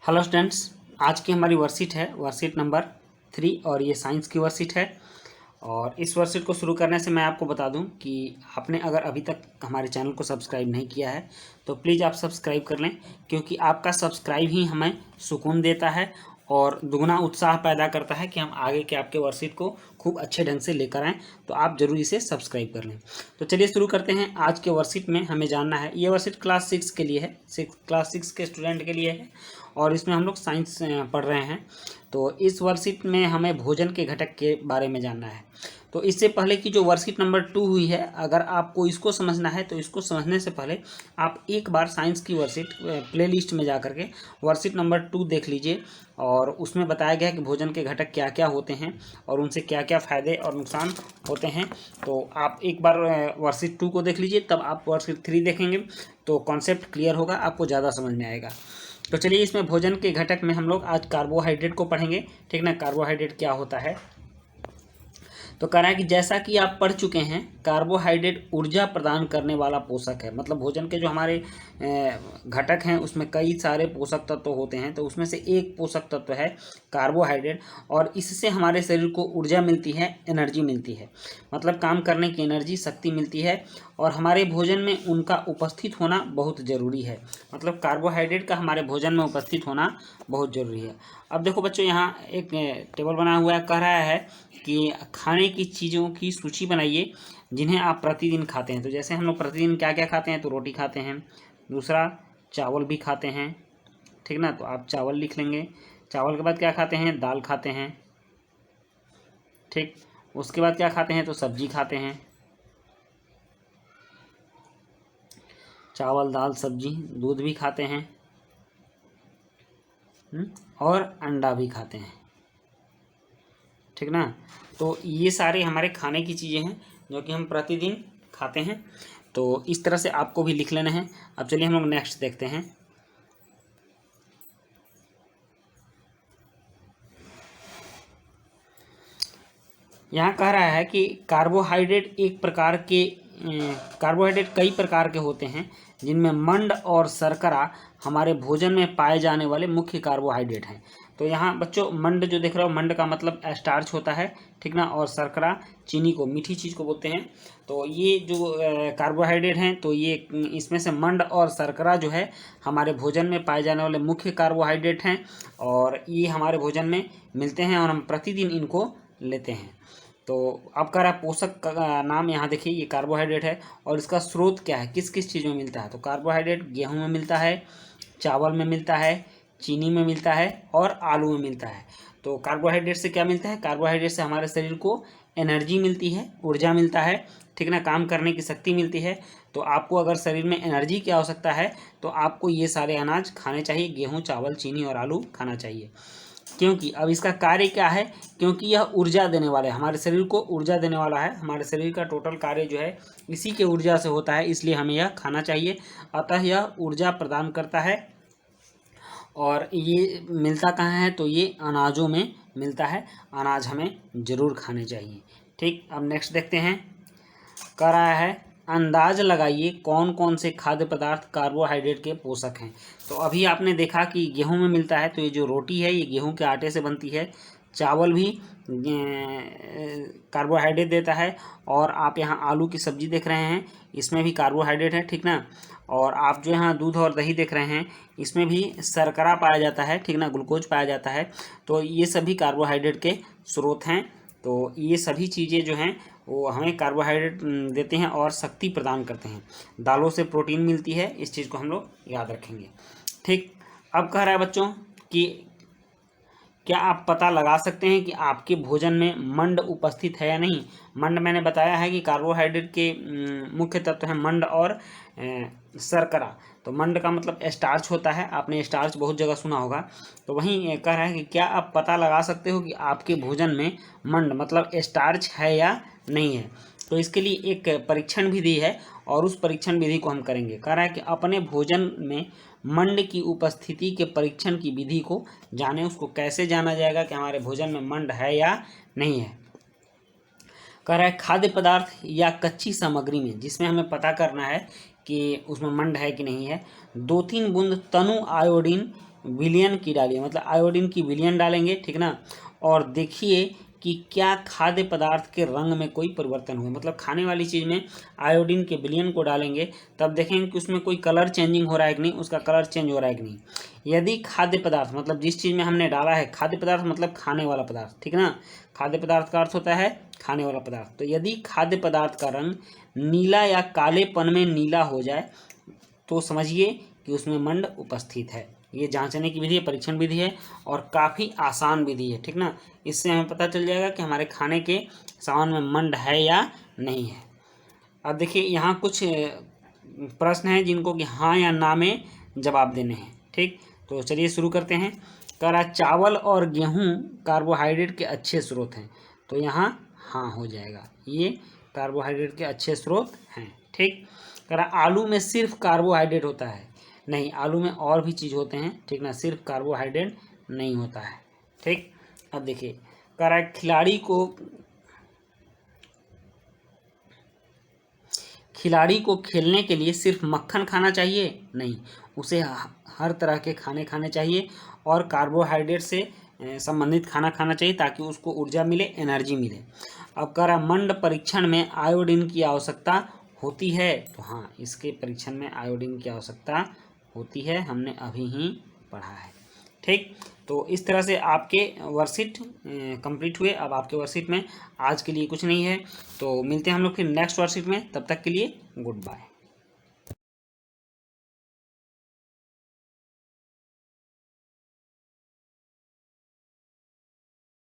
Hello students, आज की हमारी वर्कशीट है वर्कशीट नंबर 3 और ये साइंस की वर्कशीट है। और इस वर्कशीट को शुरू करने से मैं आपको बता दूं कि आपने अगर अभी तक हमारे चैनल को सब्सक्राइब नहीं किया है तो प्लीज़ आप सब्सक्राइब कर लें, क्योंकि आपका सब्सक्राइब ही हमें सुकून देता है और दुगना उत्साह पैदा करता है कि हम आगे के आपके वर्कशीट को खूब अच्छे ढंग से लेकर आएँ। तो आप ज़रूर इसे सब्सक्राइब कर लें। तो चलिए शुरू करते हैं। आज के वर्कशीट में हमें जानना है, ये वर्कशीट क्लास 6 के लिए है, क्लास 6 के स्टूडेंट के लिए है और इसमें हम लोग साइंस पढ़ रहे हैं। तो इस वर्कशीट में हमें भोजन के घटक के बारे में जानना है। तो इससे पहले की जो वर्कशीट नंबर 2 हुई है, अगर आपको इसको समझना है तो इसको समझने से पहले आप एक बार साइंस की वर्कशीट प्लेलिस्ट में जा करके वर्कशीट नंबर 2 देख लीजिए। और उसमें बताया गया है कि भोजन के घटक क्या क्या होते हैं और उनसे क्या क्या फ़ायदे और नुकसान होते हैं। तो आप एक बार वर्कशीट 2 को देख लीजिए, तब आप वर्कशीट 3 देखेंगे तो कॉन्सेप्ट क्लियर होगा, आपको ज़्यादा समझ में आएगा। तो चलिए, इसमें भोजन के घटक में हम लोग आज कार्बोहाइड्रेट को पढ़ेंगे। ठीक ना, कार्बोहाइड्रेट क्या होता है। तो कह रहा है कि जैसा कि आप पढ़ चुके हैं, कार्बोहाइड्रेट ऊर्जा प्रदान करने वाला पोषक है। मतलब भोजन के जो हमारे घटक हैं उसमें कई सारे पोषक तत्व होते हैं, तो उसमें से एक पोषक तत्व है कार्बोहाइड्रेट। और इससे हमारे शरीर को ऊर्जा मिलती है, एनर्जी मिलती है, मतलब काम करने की एनर्जी, शक्ति मिलती है। और हमारे भोजन में उनका उपस्थित होना बहुत ज़रूरी है। मतलब कार्बोहाइड्रेट का हमारे भोजन में उपस्थित होना बहुत ज़रूरी है। अब देखो बच्चों, यहाँ एक टेबल बना हुआ है, कह रहा है कि खाने की चीज़ों की सूची बनाइए जिन्हें आप प्रतिदिन खाते हैं। तो जैसे हम लोग प्रतिदिन क्या क्या खाते हैं, तो रोटी खाते हैं, दूसरा चावल भी खाते हैं। ठीक ना, तो आप चावल लिख लेंगे। चावल के बाद क्या खाते हैं, दाल खाते हैं। ठीक, उसके बाद क्या खाते हैं, तो सब्जी खाते हैं। चावल, दाल, सब्जी, दूध भी खाते हैं और अंडा भी खाते हैं। ठीक ना, तो ये सारे हमारे खाने की चीज़ें हैं जो कि हम प्रतिदिन खाते हैं। तो इस तरह से आपको भी लिख लेना है। अब चलिए हम लोग नेक्स्ट देखते हैं। यहाँ कह रहा है कि कार्बोहाइड्रेट कई प्रकार के होते हैं, जिनमें मंड और शर्करा हमारे भोजन में पाए जाने वाले मुख्य कार्बोहाइड्रेट हैं। तो यहाँ बच्चों, मंड जो देख रहे हो, मंड का मतलब स्टार्च होता है। ठीक ना, और शर्करा चीनी को, मीठी चीज़ को बोलते हैं। तो ये जो कार्बोहाइड्रेट हैं, तो ये इसमें से मंड और शर्करा जो है हमारे भोजन में पाए जाने वाले मुख्य कार्बोहाइड्रेट हैं और ये हमारे भोजन में मिलते हैं और हम प्रतिदिन इनको लेते हैं। तो अब कह रहा है पोषक का नाम, यहाँ देखिए, ये कार्बोहाइड्रेट है और इसका स्रोत क्या है, किस किस चीज़ में मिलता है। तो कार्बोहाइड्रेट गेहूं में मिलता है, चावल में मिलता है, चीनी में मिलता है और आलू में मिलता है। तो कार्बोहाइड्रेट से क्या मिलता है, कार्बोहाइड्रेट से हमारे शरीर को एनर्जी मिलती है, ऊर्जा मिलता है। ठीक ना, काम करने की शक्ति मिलती है। तो आपको अगर शरीर में एनर्जी की आवश्यकता है तो आपको ये सारे अनाज खाने चाहिए, गेहूँ, चावल, चीनी और आलू खाना चाहिए। क्योंकि अब इसका कार्य क्या है, क्योंकि यह ऊर्जा देने वाला है, हमारे शरीर को ऊर्जा देने वाला है। हमारे शरीर का टोटल कार्य जो है इसी के ऊर्जा से होता है, इसलिए हमें यह खाना चाहिए। अतः यह ऊर्जा प्रदान करता है। और ये मिलता कहाँ है, तो ये अनाजों में मिलता है। अनाज हमें ज़रूर खाने चाहिए। ठीक, अब नेक्स्ट देखते हैं। कह रहा है अंदाज लगाइए कौन कौन से खाद्य पदार्थ कार्बोहाइड्रेट के पोषक हैं। तो अभी आपने देखा कि गेहूं में मिलता है, तो ये जो रोटी है ये गेहूं के आटे से बनती है। चावल भी कार्बोहाइड्रेट देता है। और आप यहाँ आलू की सब्जी देख रहे हैं, इसमें भी कार्बोहाइड्रेट है। ठीक ना, और आप जो यहाँ दूध और दही देख रहे हैं, इसमें भी शर्करा पाया जाता है। ठीक ना, ग्लूकोज पाया जाता है। तो ये सभी कार्बोहाइड्रेट के स्रोत हैं। तो ये सभी चीज़ें जो हैं वो हमें कार्बोहाइड्रेट देते हैं और शक्ति प्रदान करते हैं। दालों से प्रोटीन मिलती है, इस चीज़ को हम लोग याद रखेंगे। ठीक, अब कह रहा है बच्चों कि क्या आप पता लगा सकते हैं कि आपके भोजन में मंड उपस्थित है या नहीं। मंड मैंने बताया है कि कार्बोहाइड्रेट के मुख्य तत्व हैं मंड और शर्करा। तो मंड का मतलब स्टार्च होता है, आपने स्टार्च बहुत जगह सुना होगा। तो वहीं कह रहा है कि क्या आप पता लगा सकते हो कि आपके भोजन में मंड मतलब स्टार्च है या नहीं है। तो इसके लिए एक परीक्षण विधि है और उस परीक्षण विधि को हम करेंगे। कह रहा है कि अपने भोजन में मंड की उपस्थिति के परीक्षण की विधि को जाने। उसको कैसे जाना जाएगा कि हमारे भोजन में मंड है या नहीं है। कह रहा है खाद्य पदार्थ या कच्ची सामग्री में जिसमें हमें पता करना है कि उसमें मंड है कि नहीं है, 2-3 बूंद तनु आयोडीन विलयन की डालिए, मतलब आयोडीन की विलयन डालेंगे, ठीक ना। और देखिए कि क्या खाद्य पदार्थ के रंग में कोई परिवर्तन हुआ, मतलब खाने वाली चीज़ में आयोडीन के विलयन को डालेंगे तब देखेंगे कि उसमें कोई कलर चेंजिंग हो रहा है कि नहीं, उसका कलर चेंज हो रहा है कि नहीं। यदि खाद्य पदार्थ मतलब जिस चीज़ में हमने डाला है, खाद्य पदार्थ मतलब खाने वाला पदार्थ, ठीक ना, खाद्य पदार्थ का अर्थ होता है खाने वाला पदार्थ। तो यदि खाद्य पदार्थ का रंग नीला या कालेपन में नीला हो जाए तो समझिए कि उसमें मंड उपस्थित है। ये जांचने की विधि है, परीक्षण विधि है और काफ़ी आसान विधि है, ठीक ना। इससे हमें पता चल जाएगा कि हमारे खाने के सामान में मंड है या नहीं है। अब देखिए यहाँ कुछ प्रश्न हैं जिनको कि हाँ या ना में जवाब देने हैं, ठीक। तो चलिए शुरू करते हैं। कह रहा चावल और गेहूँ कार्बोहाइड्रेट के अच्छे स्रोत हैं, तो यहाँ हाँ हो जाएगा, ये कार्बोहाइड्रेट के अच्छे स्रोत हैं, ठीक। कह रहा आलू में सिर्फ कार्बोहाइड्रेट होता है, नहीं, आलू में और भी चीज़ होते हैं, ठीक ना, सिर्फ कार्बोहाइड्रेट नहीं होता है, ठीक। अब देखिए कह रहा है खिलाड़ी को खेलने के लिए सिर्फ मक्खन खाना चाहिए, नहीं, उसे हर तरह के खाने खाने चाहिए और कार्बोहाइड्रेट से संबंधित खाना खाना चाहिए ताकि उसको ऊर्जा मिले, एनर्जी मिले। अब कह रहा मंड परीक्षण में आयोडीन की आवश्यकता होती है, तो हाँ, इसके परीक्षण में आयोडीन की आवश्यकता होती है, हमने अभी ही पढ़ा है, ठीक। तो इस तरह से आपके वर्कशीट कंप्लीट हुए। अब आपके वर्कशीट में आज के लिए कुछ नहीं है, तो मिलते हैं हम लोग फिर नेक्स्ट वर्कशीट में, तब तक के लिए गुड बाय।